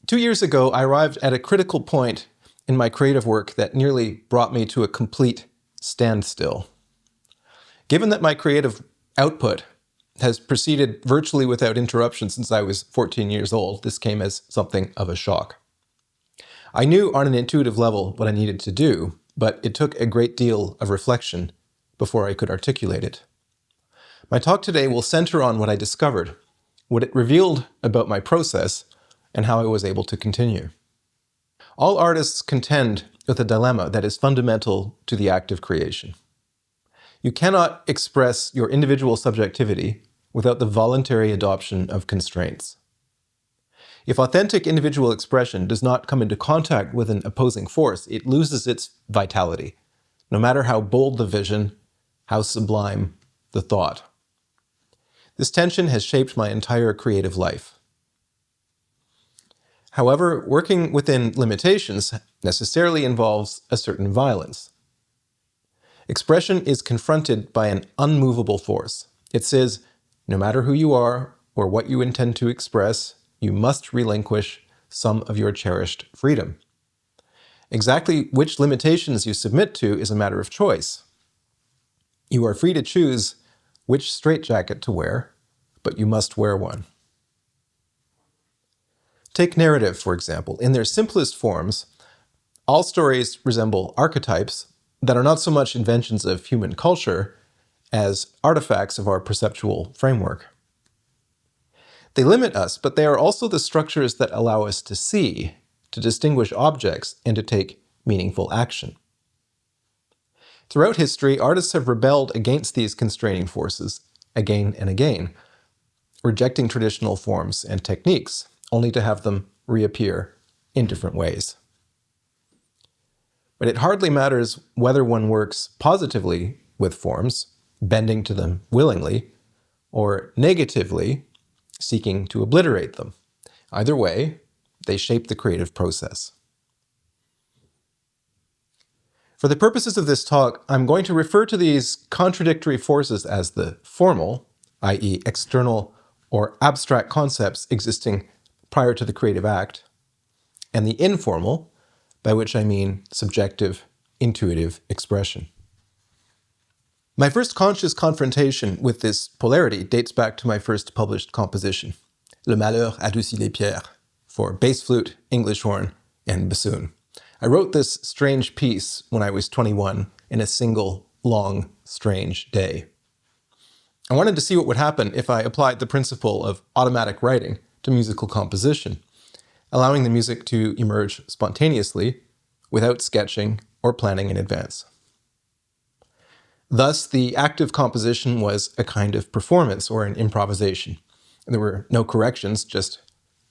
2 years ago, I arrived at a critical point in my creative work that nearly brought me to a complete standstill. Given that my creative output has proceeded virtually without interruption since I was 14 years old, this came as something of a shock. I knew on an intuitive level what I needed to do, but it took a great deal of reflection before I could articulate it. My talk today will center on what I discovered, what it revealed about my process, and how I was able to continue. All artists contend with a dilemma that is fundamental to the act of creation. You cannot express your individual subjectivity without the voluntary adoption of constraints. If authentic individual expression does not come into contact with an opposing force, it loses its vitality, no matter how bold the vision, how sublime the thought. This tension has shaped my entire creative life. However, working within limitations necessarily involves a certain violence. Expression is confronted by an unmovable force. It says, no matter who you are or what you intend to express, you must relinquish some of your cherished freedom. Exactly which limitations you submit to is a matter of choice. You are free to choose which straitjacket to wear, but you must wear one. Take narrative, for example. In their simplest forms, all stories resemble archetypes that are not so much inventions of human culture as artifacts of our perceptual framework. They limit us, but they are also the structures that allow us to see, to distinguish objects, and to take meaningful action. Throughout history, artists have rebelled against these constraining forces again and again, rejecting traditional forms and techniques, only to have them reappear in different ways. But it hardly matters whether one works positively with forms, bending to them willingly, or negatively, seeking to obliterate them. Either way, they shape the creative process. For the purposes of this talk, I'm going to refer to these contradictory forces as the formal, i.e. external or abstract concepts existing prior to the creative act, and the informal, by which I mean subjective, intuitive expression. My first conscious confrontation with this polarity dates back to my first published composition, Le Malheur adoucit les Pierre, for bass flute, English horn, and bassoon. I wrote this strange piece when I was 21 in a single, long, strange day. I wanted to see what would happen if I applied the principle of automatic writing to musical composition, allowing the music to emerge spontaneously without sketching or planning in advance. Thus, the act of composition was a kind of performance or an improvisation. There were no corrections, just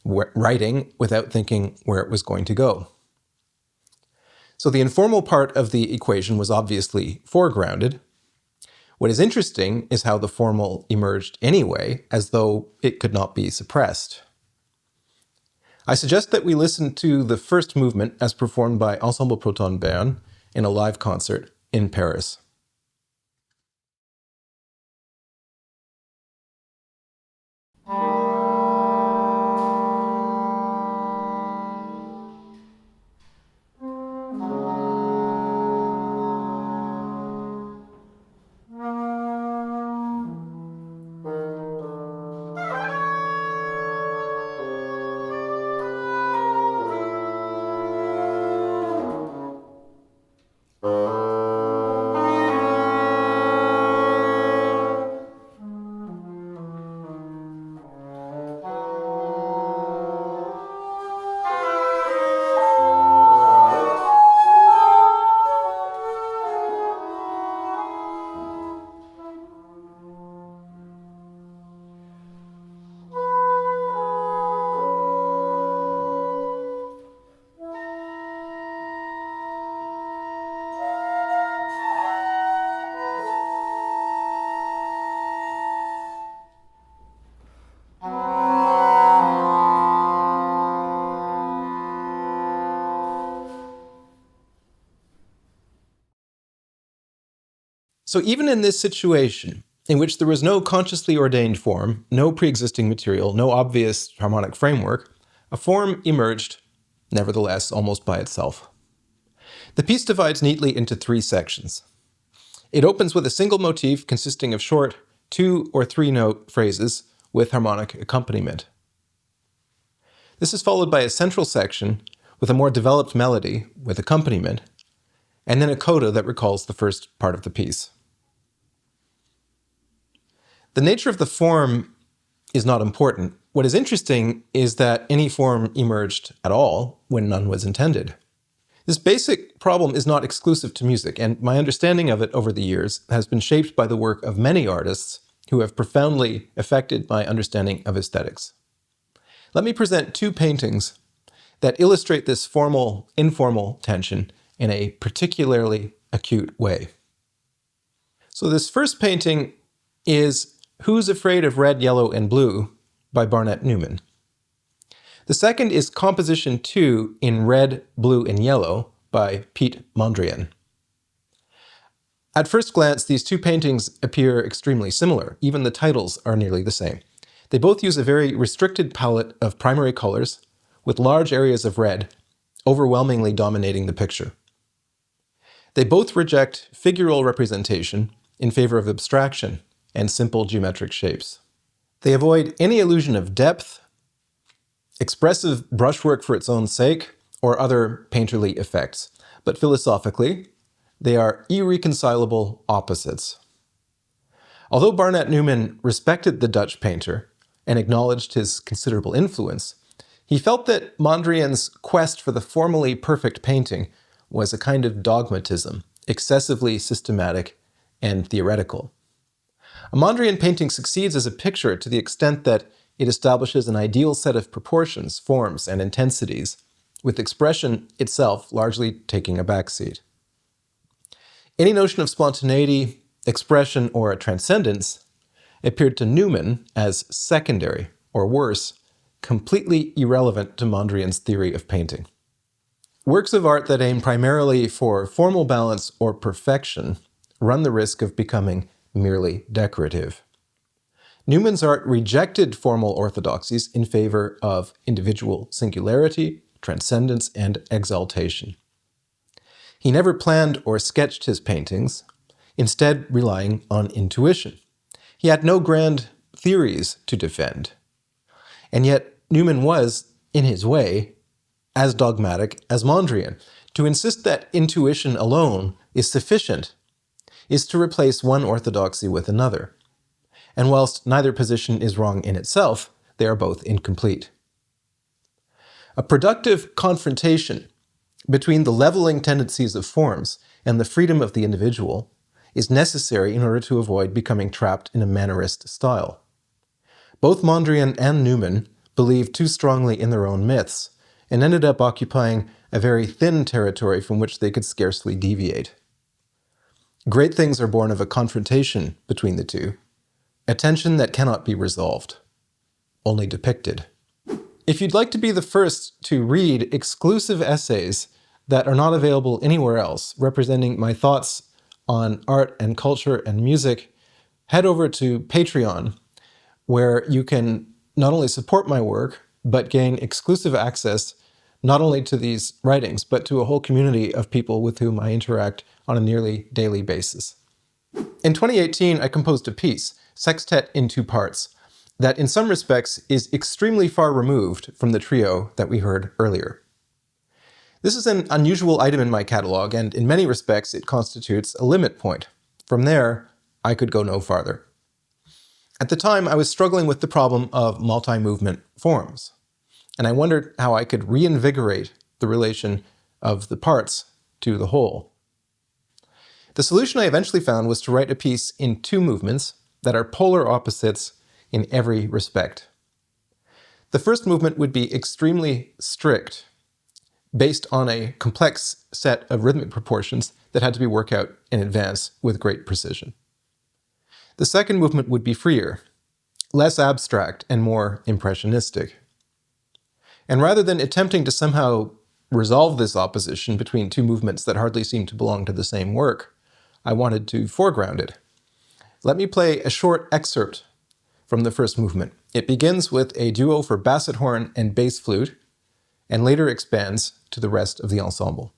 writing without thinking where it was going to go. So the informal part of the equation was obviously foregrounded. What is interesting is how the formal emerged anyway, as though it could not be suppressed. I suggest that we listen to the first movement as performed by Ensemble Proton Bern in a live concert in Paris. So even in this situation, in which there was no consciously ordained form, no pre-existing material, no obvious harmonic framework, A form emerged, nevertheless, almost by itself. The piece divides neatly into 3 sections. It opens with a single motif consisting of short 2- or 3-note phrases with harmonic accompaniment. This is followed by a central section with a more developed melody with accompaniment, and then a coda that recalls the first part of the piece. The nature of the form is not important. What is interesting is that any form emerged at all when none was intended. This basic problem is not exclusive to music, and my understanding of it over the years has been shaped by the work of many artists who have profoundly affected my understanding of aesthetics. Let me present 2 paintings that illustrate this formal-informal tension in a particularly acute way. So this first painting is Who's Afraid of Red, Yellow, and Blue by Barnett Newman. The second is Composition 2 in Red, Blue, and Yellow by Piet Mondrian. At first glance, these 2 paintings appear extremely similar. Even the titles are nearly the same. They both use a very restricted palette of primary colors, with large areas of red overwhelmingly dominating the picture. They both reject figural representation in favor of abstraction and simple geometric shapes. They avoid any illusion of depth, expressive brushwork for its own sake, or other painterly effects. But philosophically, they are irreconcilable opposites. Although Barnett Newman respected the Dutch painter and acknowledged his considerable influence, he felt that Mondrian's quest for the formally perfect painting was a kind of dogmatism, excessively systematic and theoretical. A Mondrian painting succeeds as a picture to the extent that it establishes an ideal set of proportions, forms, and intensities, with expression itself largely taking a backseat. Any notion of spontaneity, expression, or a transcendence appeared to Newman as secondary, or worse, completely irrelevant to Mondrian's theory of painting. Works of art that aim primarily for formal balance or perfection run the risk of becoming merely decorative. Newman's art rejected formal orthodoxies in favor of individual singularity, transcendence, and exaltation. He never planned or sketched his paintings, instead relying on intuition. He had no grand theories to defend. And yet Newman was, in his way, as dogmatic as Mondrian. To insist that intuition alone is sufficient is to replace one orthodoxy with another. And whilst neither position is wrong in itself, they are both incomplete. A productive confrontation between the leveling tendencies of forms and the freedom of the individual is necessary in order to avoid becoming trapped in a mannerist style. Both Mondrian and Newman believed too strongly in their own myths and ended up occupying a very thin territory from which they could scarcely deviate. Great things are born of a confrontation between the two, a tension that cannot be resolved, only depicted. If you'd like to be the first to read exclusive essays that are not available anywhere else, representing my thoughts on art and culture and music, head over to Patreon, where you can not only support my work, but gain exclusive access not only to these writings, but to a whole community of people with whom I interact on a nearly daily basis. In 2018, I composed a piece, Sextet in 2 Parts, that in some respects is extremely far removed from the trio that we heard earlier. This is an unusual item in my catalog, and in many respects it constitutes a limit point. From there, I could go no farther. At the time, I was struggling with the problem of multi-movement forms, and I wondered how I could reinvigorate the relation of the parts to the whole. The solution I eventually found was to write a piece in 2 movements that are polar opposites in every respect. The first movement would be extremely strict, based on a complex set of rhythmic proportions that had to be worked out in advance with great precision. The second movement would be freer, less abstract and more impressionistic. And rather than attempting to somehow resolve this opposition between 2 movements that hardly seem to belong to the same work, I wanted to foreground it. Let me play a short excerpt from the first movement. It begins with a duo for basset horn and bass flute, and later expands to the rest of the ensemble.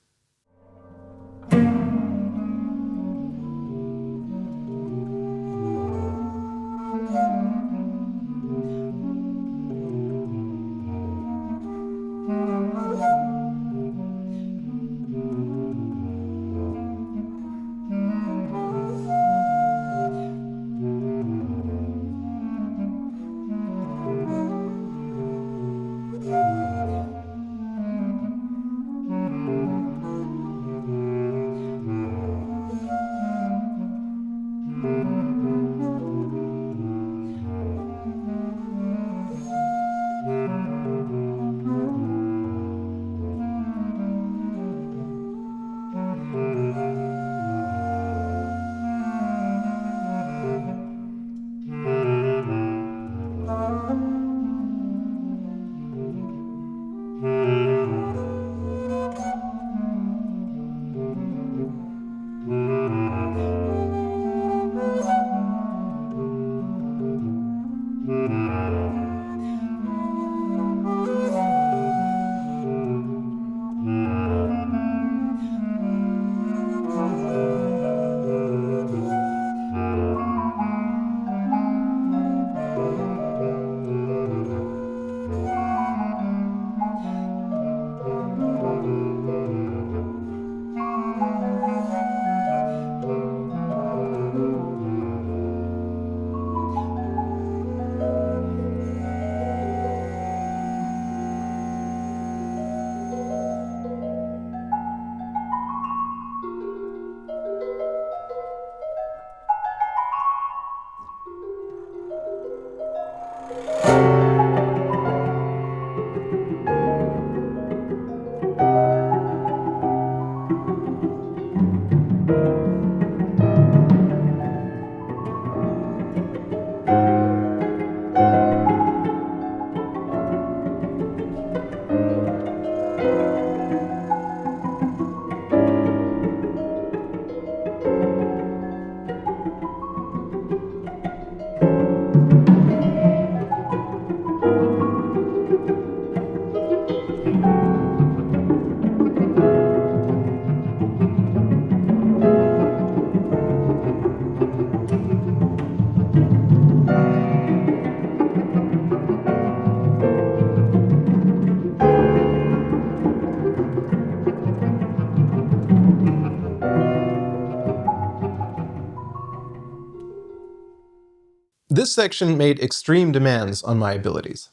This section made extreme demands on my abilities.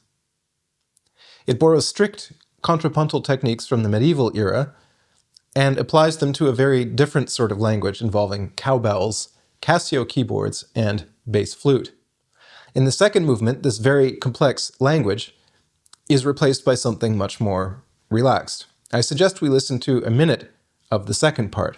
It borrows strict contrapuntal techniques from the medieval era and applies them to a very different sort of language involving cowbells, Casio keyboards, and bass flute. In the second movement, this very complex language is replaced by something much more relaxed. I suggest we listen to a minute of the second part.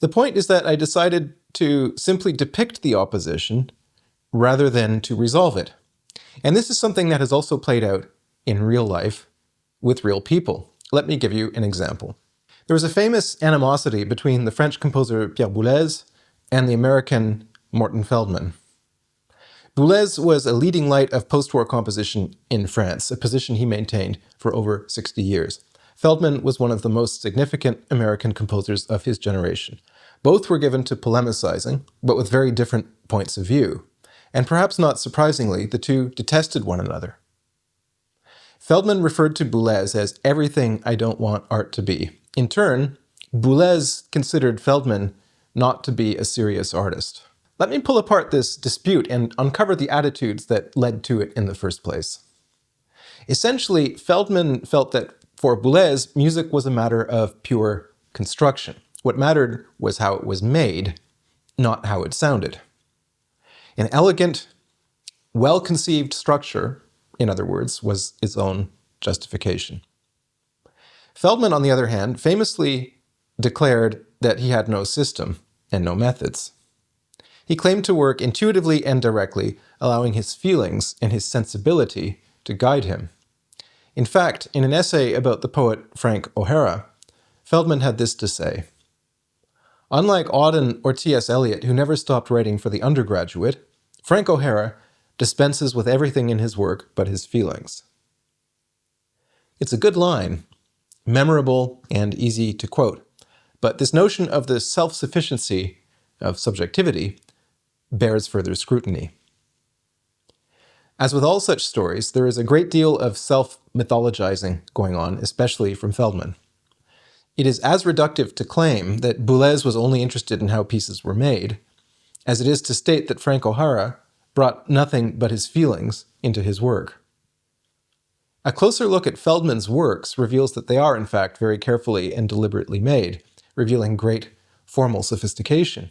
The point is that I decided to simply depict the opposition rather than to resolve it. And this is something that has also played out in real life with real people. Let me give you an example. There was a famous animosity between the French composer Pierre Boulez and the American Morton Feldman. Boulez was a leading light of post-war composition in France, a position he maintained for over 60 years. Feldman was one of the most significant American composers of his generation. Both were given to polemicizing, but with very different points of view. And perhaps not surprisingly, the two detested one another. Feldman referred to Boulez as everything I don't want art to be. In turn, Boulez considered Feldman not to be a serious artist. Let me pull apart this dispute and uncover the attitudes that led to it in the first place. Essentially, Feldman felt that for Boulez, music was a matter of pure construction. What mattered was how it was made, not how it sounded. An elegant, well-conceived structure, in other words, was its own justification. Feldman, on the other hand, famously declared that he had no system and no methods. He claimed to work intuitively and directly, allowing his feelings and his sensibility to guide him. In fact, in an essay about the poet Frank O'Hara, Feldman had this to say: "Unlike Auden or T.S. Eliot, who never stopped writing for the undergraduate, Frank O'Hara dispenses with everything in his work but his feelings." It's a good line, memorable and easy to quote, but this notion of the self-sufficiency of subjectivity bears further scrutiny. As with all such stories, there is a great deal of self-mythologizing going on, especially from Feldman. It is as reductive to claim that Boulez was only interested in how pieces were made, as it is to state that Frank O'Hara brought nothing but his feelings into his work. A closer look at Feldman's works reveals that they are, in fact, very carefully and deliberately made, revealing great formal sophistication.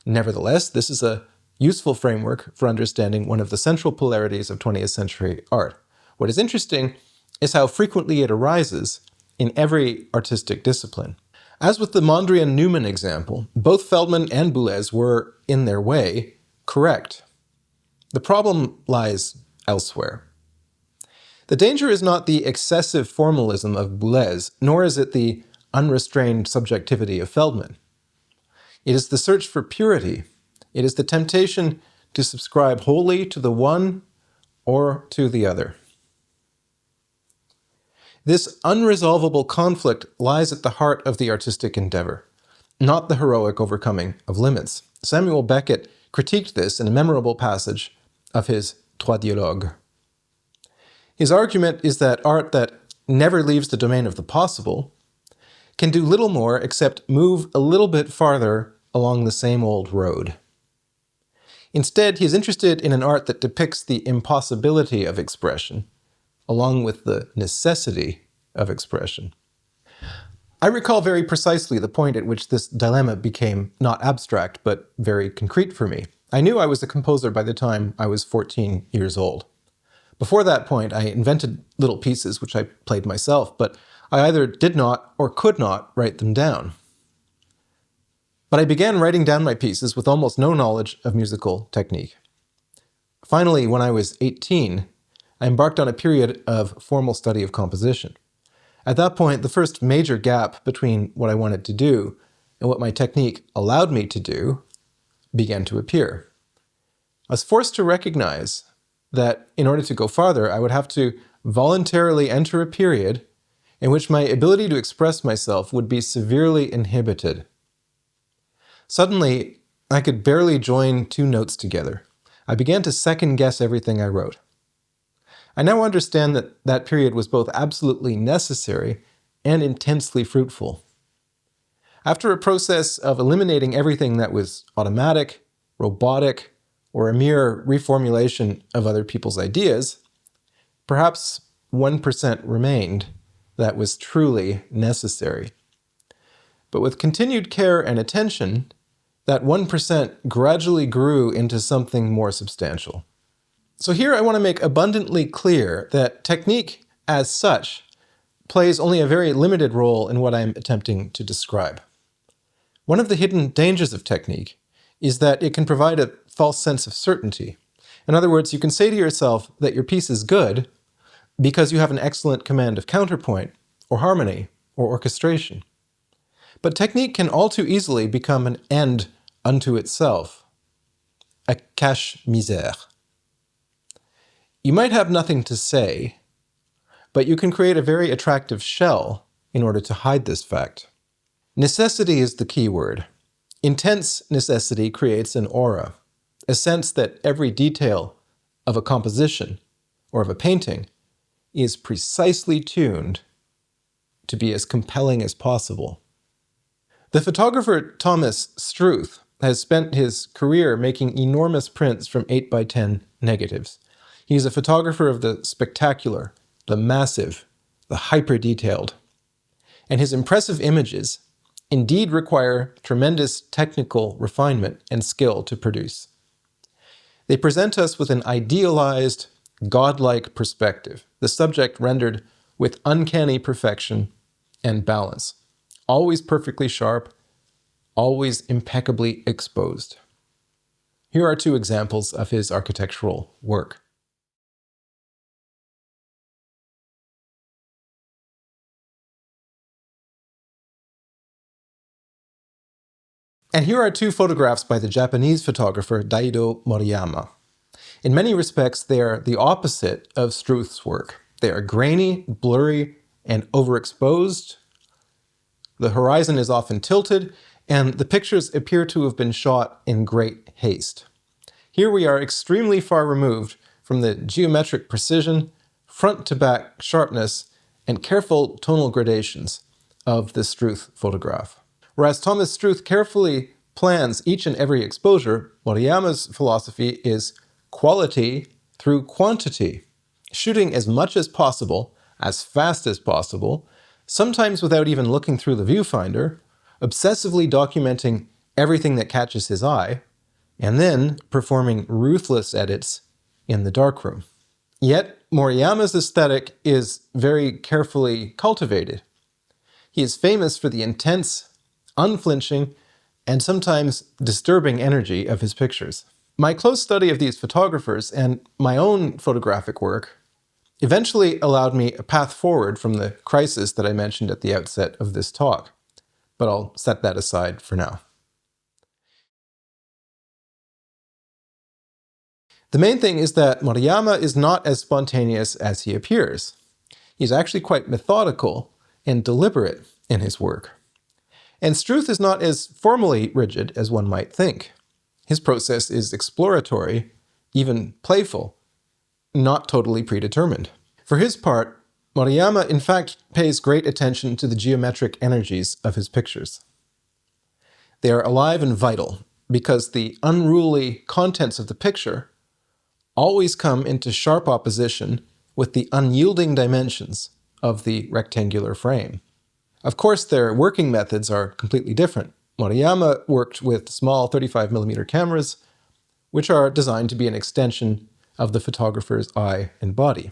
Nevertheless, this is a useful framework for understanding one of the central polarities of 20th century art. What is interesting is how frequently it arises in every artistic discipline. As with the Mondrian-Newman example, both Feldman and Boulez were, in their way, correct. The problem lies elsewhere. The danger is not the excessive formalism of Boulez, nor is it the unrestrained subjectivity of Feldman. It is the search for purity. It is the temptation to subscribe wholly to the one or to the other. This unresolvable conflict lies at the heart of the artistic endeavor, not the heroic overcoming of limits. Samuel Beckett critiqued this in a memorable passage of his Trois Dialogues. His argument is that art that never leaves the domain of the possible can do little more except move a little bit farther along the same old road. Instead, he is interested in an art that depicts the impossibility of expression, along with the necessity of expression. I recall very precisely the point at which this dilemma became not abstract, but very concrete for me. I knew I was a composer by the time I was 14 years old. Before that point, I invented little pieces which I played myself, but I either did not or could not write them down. But I began writing down my pieces with almost no knowledge of musical technique. Finally, when I was 18, I embarked on a period of formal study of composition. At that point, the first major gap between what I wanted to do and what my technique allowed me to do began to appear. I was forced to recognize that in order to go farther, I would have to voluntarily enter a period in which my ability to express myself would be severely inhibited. Suddenly, I could barely join two notes together. I began to second-guess everything I wrote. I now understand that that period was both absolutely necessary and intensely fruitful. After a process of eliminating everything that was automatic, robotic, or a mere reformulation of other people's ideas, perhaps 1% remained that was truly necessary. But with continued care and attention, that 1% gradually grew into something more substantial. So here I want to make abundantly clear that technique, as such, plays only a very limited role in what I'm attempting to describe. One of the hidden dangers of technique is that it can provide a false sense of certainty. In other words, you can say to yourself that your piece is good because you have an excellent command of counterpoint, or harmony, or orchestration. But technique can all too easily become an end unto itself, a cache-misère. You might have nothing to say, but you can create a very attractive shell in order to hide this fact. Necessity is the key word. Intense necessity creates an aura, a sense that every detail of a composition or of a painting is precisely tuned to be as compelling as possible. The photographer Thomas Struth has spent his career making enormous prints from 8x10 negatives. He's a photographer of the spectacular, the massive, the hyper-detailed. And his impressive images indeed require tremendous technical refinement and skill to produce. They present us with an idealized, godlike perspective, the subject rendered with uncanny perfection and balance, always perfectly sharp, always impeccably exposed. Here are two examples of his architectural work. And here are two photographs by the Japanese photographer Daido Moriyama. In many respects, they are the opposite of Struth's work. They are grainy, blurry, and overexposed. The horizon is often tilted, and the pictures appear to have been shot in great haste. Here we are extremely far removed from the geometric precision, front-to-back sharpness, and careful tonal gradations of the Struth photograph. Whereas Thomas Struth carefully plans each and every exposure, Moriyama's philosophy is quality through quantity, shooting as much as possible, as fast as possible, sometimes without even looking through the viewfinder, obsessively documenting everything that catches his eye, and then performing ruthless edits in the darkroom. Yet, Moriyama's aesthetic is very carefully cultivated. He is famous for the intense, unflinching, and sometimes disturbing energy of his pictures. My close study of these photographers and my own photographic work eventually allowed me a path forward from the crisis that I mentioned at the outset of this talk, but I'll set that aside for now. The main thing is that Moriyama is not as spontaneous as he appears. He's actually quite methodical and deliberate in his work. And Struth is not as formally rigid as one might think. His process is exploratory, even playful, not totally predetermined. For his part, Moriyama in fact pays great attention to the geometric energies of his pictures. They are alive and vital because the unruly contents of the picture always come into sharp opposition with the unyielding dimensions of the rectangular frame. Of course, their working methods are completely different. Moriyama worked with small 35mm cameras, which are designed to be an extension of the photographer's eye and body.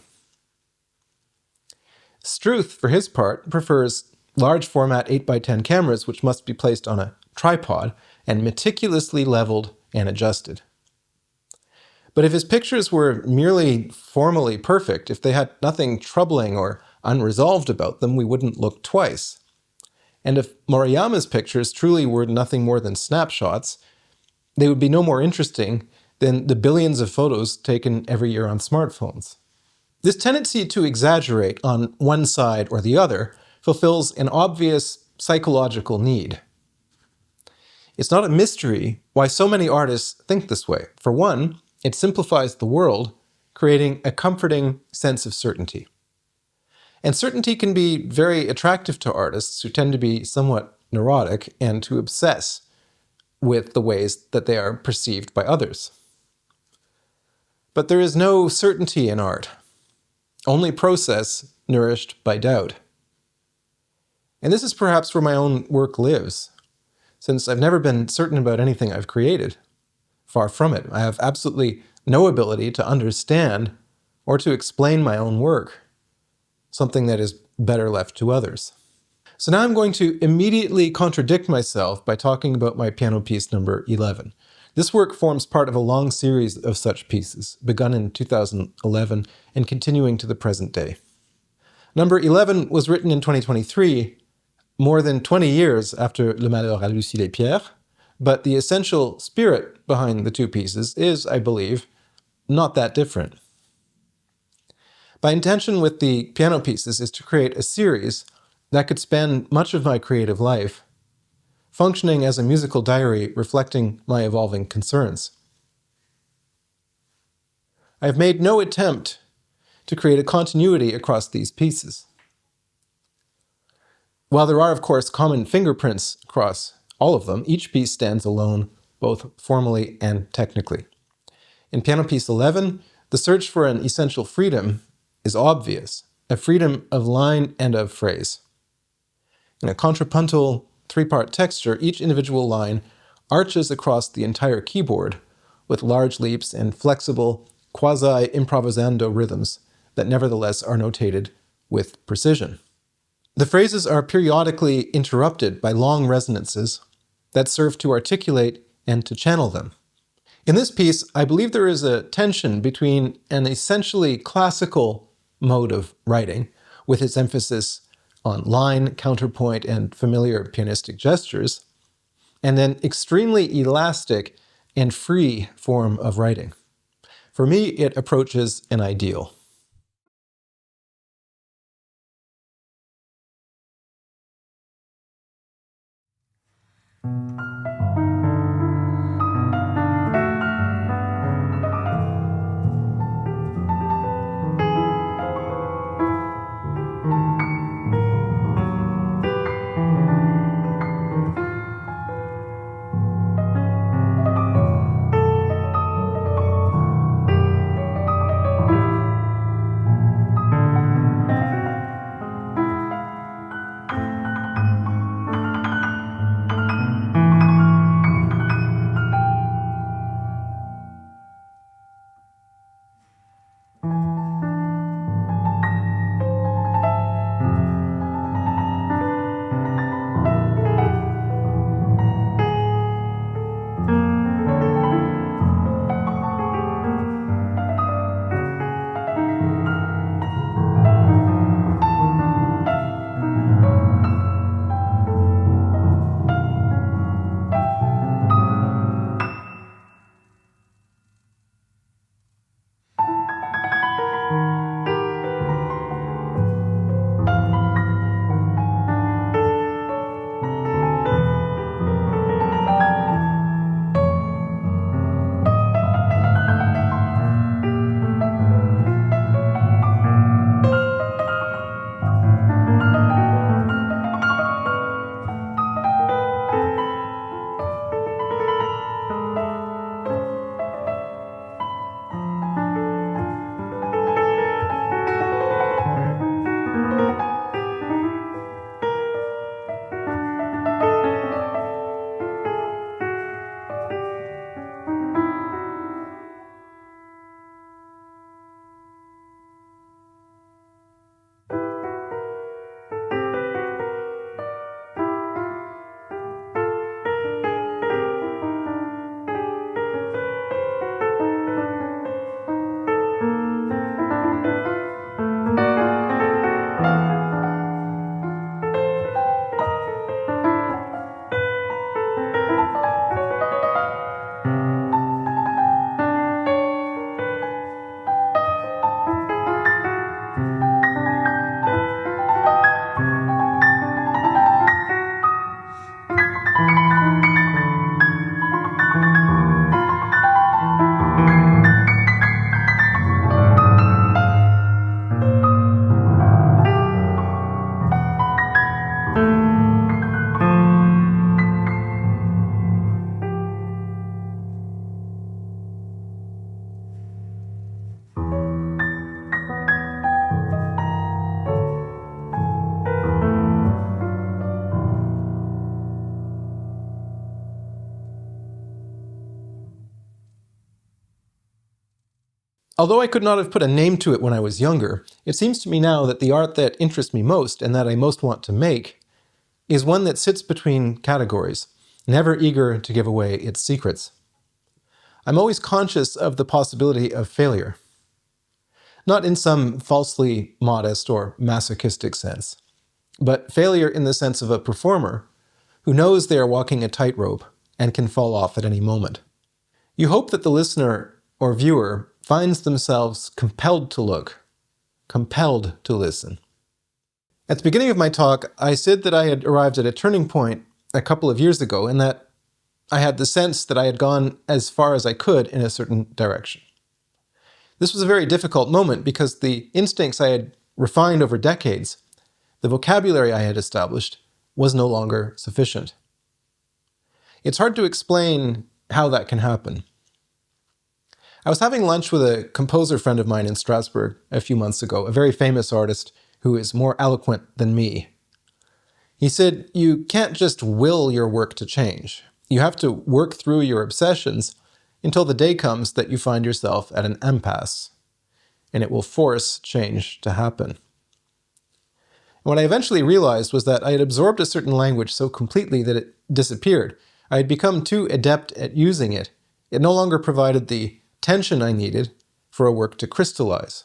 Struth, for his part, prefers large format 8x10 cameras which must be placed on a tripod and meticulously leveled and adjusted. But if his pictures were merely formally perfect, if they had nothing troubling or unresolved about them, we wouldn't look twice. And if Moriyama's pictures truly were nothing more than snapshots, they would be no more interesting than the billions of photos taken every year on smartphones. This tendency to exaggerate on one side or the other fulfills an obvious psychological need. It's not a mystery why so many artists think this way. For one, it simplifies the world, creating a comforting sense of certainty. And certainty can be very attractive to artists who tend to be somewhat neurotic and to obsess with the ways that they are perceived by others. But there is no certainty in art, only process nourished by doubt. And this is perhaps where my own work lives, since I've never been certain about anything I've created. Far from it. I have absolutely no ability to understand or to explain my own work, something that is better left to others. So now I'm going to immediately contradict myself by talking about my piano piece number 11. This work forms part of a long series of such pieces, begun in 2011 and continuing to the present day. Number 11 was written in 2023, more than 20 years after Le Malheur à Lucille et Pierre, but the essential spirit behind the two pieces is, I believe, not that different. My intention with the piano pieces is to create a series that could span much of my creative life, functioning as a musical diary reflecting my evolving concerns. I have made no attempt to create a continuity across these pieces. While there are, of course, common fingerprints across all of them, each piece stands alone, both formally and technically. In piano piece 11, the search for an essential freedom is obvious, a freedom of line and of phrase. In a contrapuntal three-part texture, each individual line arches across the entire keyboard with large leaps and flexible, quasi-improvisando rhythms that nevertheless are notated with precision. The phrases are periodically interrupted by long resonances that serve to articulate and to channel them. In this piece, I believe there is a tension between an essentially classical mode of writing, with its emphasis on line, counterpoint, and familiar pianistic gestures, and an extremely elastic and free form of writing. For me, it approaches an ideal. Although I could not have put a name to it when I was younger, it seems to me now that the art that interests me most and that I most want to make is one that sits between categories, never eager to give away its secrets. I'm always conscious of the possibility of failure, not in some falsely modest or masochistic sense, but failure in the sense of a performer who knows they are walking a tightrope and can fall off at any moment. You hope that the listener or viewer finds themselves compelled to look, compelled to listen. At the beginning of my talk, I said that I had arrived at a turning point a couple of years ago, in that I had the sense that I had gone as far as I could in a certain direction. This was a very difficult moment because the instincts I had refined over decades, the vocabulary I had established, was no longer sufficient. It's hard to explain how that can happen. I was having lunch with a composer friend of mine in Strasbourg a few months ago, a very famous artist who is more eloquent than me. He said, you can't just will your work to change. You have to work through your obsessions until the day comes that you find yourself at an impasse, and it will force change to happen. And what I eventually realized was that I had absorbed a certain language so completely that it disappeared. I had become too adept at using it. It no longer provided the tension I needed for a work to crystallize.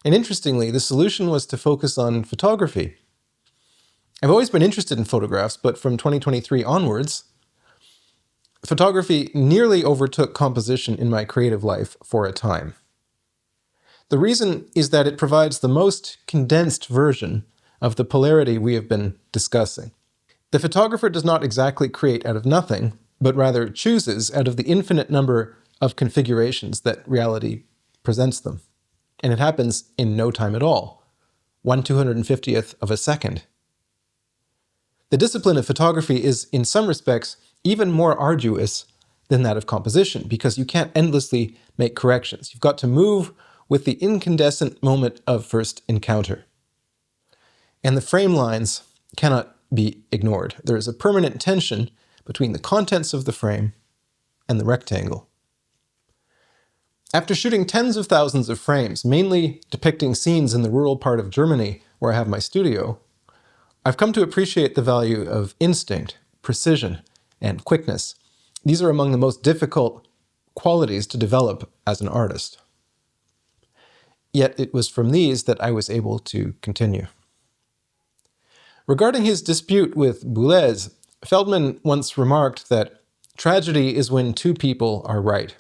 And interestingly, the solution was to focus on photography. I've always been interested in photographs, but from 2023 onwards, photography nearly overtook composition in my creative life for a time. The reason is that it provides the most condensed version of the polarity we have been discussing. The photographer does not exactly create out of nothing, but rather chooses out of the infinite number of configurations that reality presents them. And it happens in no time at all, 1/250th of a second. The discipline of photography is, in some respects, even more arduous than that of composition, because you can't endlessly make corrections. You've got to move with the incandescent moment of first encounter. And the frame lines cannot be ignored. There is a permanent tension between the contents of the frame and the rectangle. After shooting tens of thousands of frames, mainly depicting scenes in the rural part of Germany where I have my studio, I've come to appreciate the value of instinct, precision, and quickness. These are among the most difficult qualities to develop as an artist. Yet it was from these that I was able to continue. Regarding his dispute with Boulez, Feldman once remarked that tragedy is when two people are right.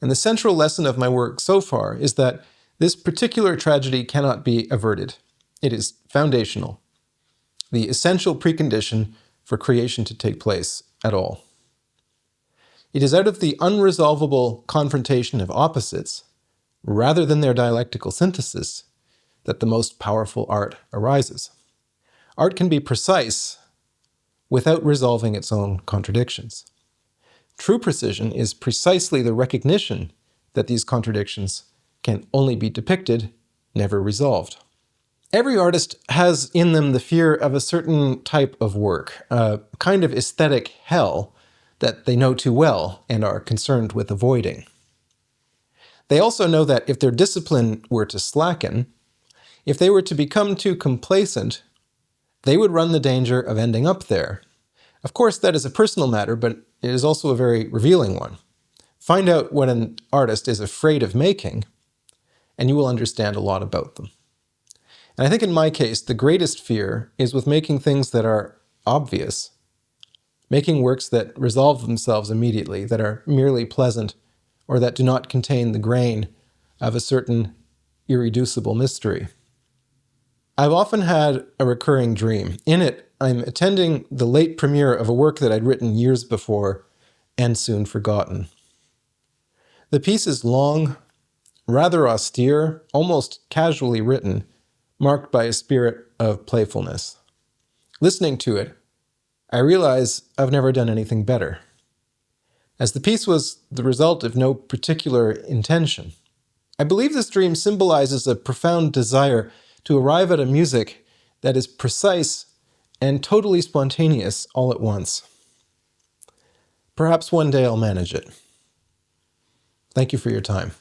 And the central lesson of my work so far is that this particular tragedy cannot be averted. It is foundational, the essential precondition for creation to take place at all. It is out of the unresolvable confrontation of opposites, rather than their dialectical synthesis, that the most powerful art arises. Art can be precise without resolving its own contradictions. True precision is precisely the recognition that these contradictions can only be depicted, never resolved. Every artist has in them the fear of a certain type of work, a kind of aesthetic hell that they know too well and are concerned with avoiding. They also know that if their discipline were to slacken, if they were to become too complacent, they would run the danger of ending up there. Of course, that is a personal matter, but it is also a very revealing one. Find out what an artist is afraid of making, and you will understand a lot about them. And I think in my case, the greatest fear is with making things that are obvious, making works that resolve themselves immediately, that are merely pleasant, or that do not contain the grain of a certain irreducible mystery. I've often had a recurring dream. In it, I'm attending the late premiere of a work that I'd written years before and soon forgotten. The piece is long, rather austere, almost casually written, marked by a spirit of playfulness. Listening to it, I realize I've never done anything better. As the piece was the result of no particular intention. I believe this dream symbolizes a profound desire to arrive at a music that is precise and totally spontaneous all at once. Perhaps one day I'll manage it. Thank you for your time.